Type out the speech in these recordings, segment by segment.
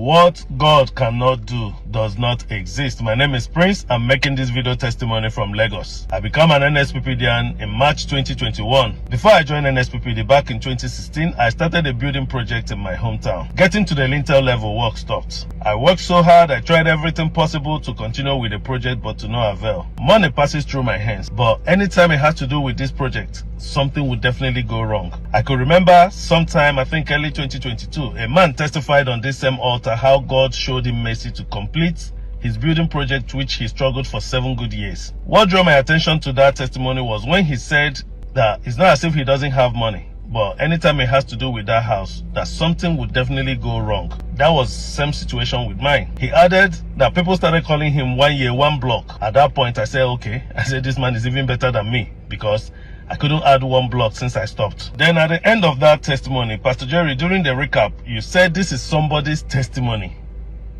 What God cannot do does not exist. My name is Prince. I'm making this video testimony from Lagos. I became an NSPPDian in March 2021. Before I joined NSPPD back in 2016, I started a building project in my hometown. Getting to the lintel level, work stopped. I worked so hard, I tried everything possible to continue with the project, but to no avail. Money passes through my hands, but anytime it had to do with this project, something would definitely go wrong. I could remember sometime, I think early 2022, a man testified on this same altar how God showed him mercy to complete his building project, which he struggled for 7 good years. What drew my attention to that testimony was when he said that it's not as if he doesn't have money, but anytime it has to do with that house, that something would definitely go wrong. That was the same situation with mine. He added that people started calling him 1 year, 1 block. At that point, I said, okay. I said, this man is even better than me because I couldn't add 1 block since I stopped. Then at the end of that testimony, Pastor Jerry, during the recap, you said this is somebody's testimony.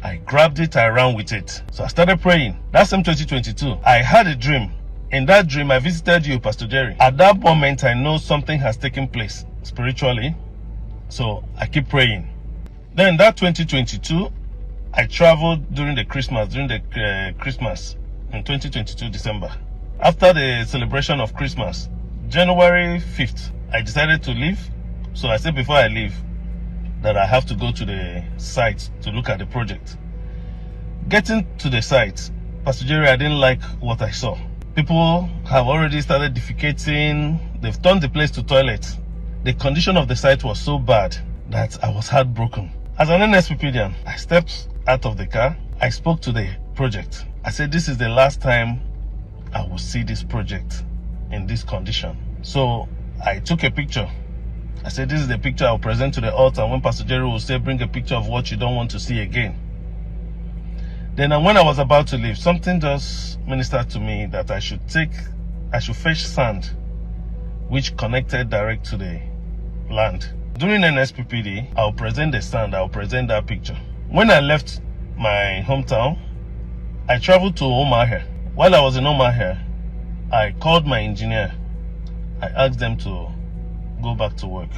I grabbed it, I ran with it. So I started praying. That's in 2022. I had a dream. In that dream, I visited you, Pastor Jerry. At that moment, I know something has taken place spiritually. So I keep praying. Then that 2022, I traveled during the Christmas in 2022, December. After the celebration of Christmas, January 5th, I decided to leave. So I said before I leave that I have to go to the site to look at the project. Getting to the site, Pastor Jerry, I didn't like what I saw. People have already started defecating. They've turned the place to toilet. The condition of the site was so bad that I was heartbroken. As an NSPPDian, I stepped out of the car. I spoke to the project. I said, this is the last time I will see this project in this condition. So I took a picture. I said, this is the picture I'll present to the altar. When Pastor Jerry will say, bring a picture of what you don't want to see again. Then when I was about to leave, something just ministered to me that I should fetch sand, which connected direct to the land. During NSPPD, I'll present the sand, I'll present that picture. When I left my hometown, I traveled to Omaha. While I was in Omaha, I called my engineer. I asked them to go back to work.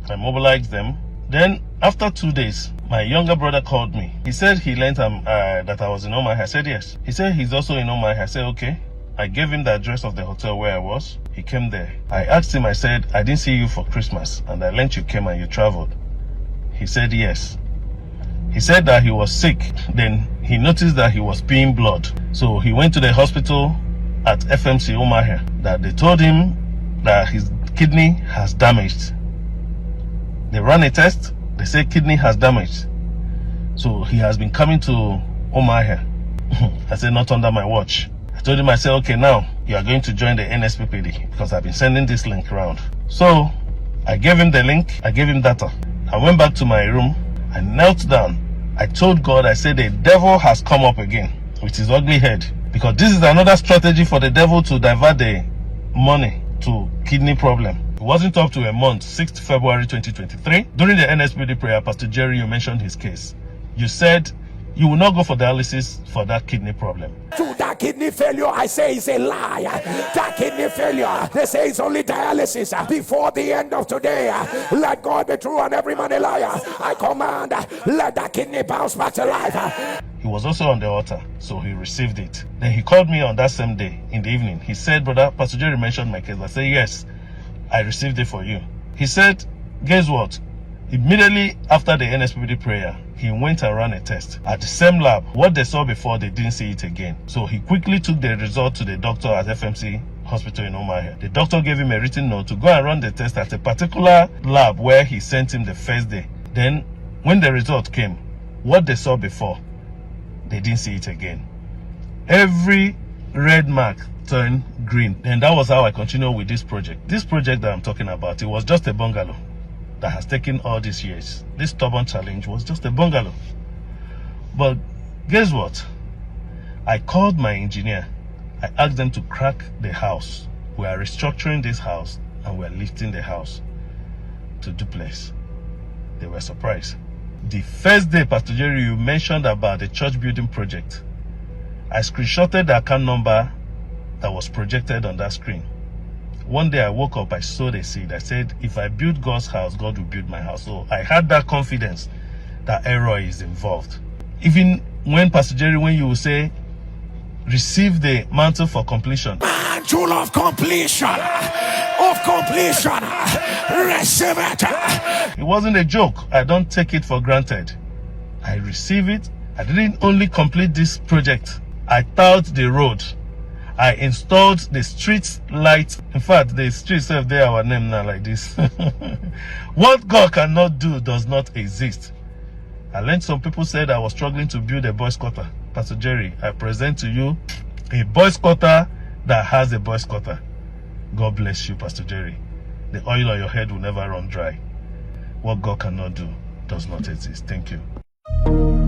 I mobilized them. Then after 2 days, my younger brother called me. He said he learned that I was in Omaha. I said yes. He said he's also in Omaha. I said okay. I gave him the address of the hotel where I was. He came there. I asked him, I said, I didn't see you for Christmas and I learned you came and you traveled. He said yes. He said that he was sick. Then he noticed that he was peeing blood. So he went to the hospital at FMC Omaha. That they told him that his kidney has damaged. They ran a test. They said kidney has damaged. So he has been coming to Omaha. I said, not under my watch. I told him, I said, okay, now you are going to join the NSPPD because I've been sending this link around. So I gave him the link. I gave him data. I went back to my room. I knelt down. I told God, I said, the devil has come up again with his ugly head, because this is another strategy for the devil to divert the money to kidney problem. It wasn't up to a month, 6th February 2023. During the NSPPD prayer, Pastor Jerry, you mentioned his case. You said you will not go for dialysis for that kidney problem. To that kidney failure, I say it's a lie. That kidney failure, they say it's only dialysis. Before the end of today, let God be true and every man a liar. I command, let that kidney bounce back to life. He was also on the altar, so he received it. Then he called me on that same day in the evening. He said, brother, Pastor Jerry mentioned my case. I said, yes, I received it for you. He said, guess what? Immediately after the NSPPD prayer, he went and ran a test at the same lab. What they saw before, they didn't see it again. So he quickly took the result to the doctor at FMC Hospital in Omaha. The doctor gave him a written note to go and run the test at a particular lab where he sent him the first day. Then when the result came, what they saw before, they didn't see it again. Every red mark turned green. And that was how I continued with this project. This project that I'm talking about, it was just a bungalow that has taken all these years. This stubborn challenge was just a bungalow. But guess what? I called my engineer. I asked them to crack the house. We are restructuring this house and we're lifting the house to duplex. They were surprised. The first day, Pastor Jerry, you mentioned about the church building project. I screenshotted the account number that was projected on that screen. One day I woke up, I sowed a seed. I said, if I build God's house, God will build my house. So I had that confidence that error is involved. Even when Pastor Jerry, when you will say, receive the mantle for completion. Mantle of completion. Receive it. It wasn't a joke. I don't take it for granted. I receive it. I didn't only complete this project. I tiled the road. I installed the street light. In fact, the streets have there our name now like this. What God cannot do does not exist. I learned some people said I was struggling to build a boys' quarter. Pastor Jerry, I present to you a boys' quarter that has a boys' quarter. God bless you, Pastor Jerry. The oil on your head will never run dry. What God cannot do does not exist. Thank you.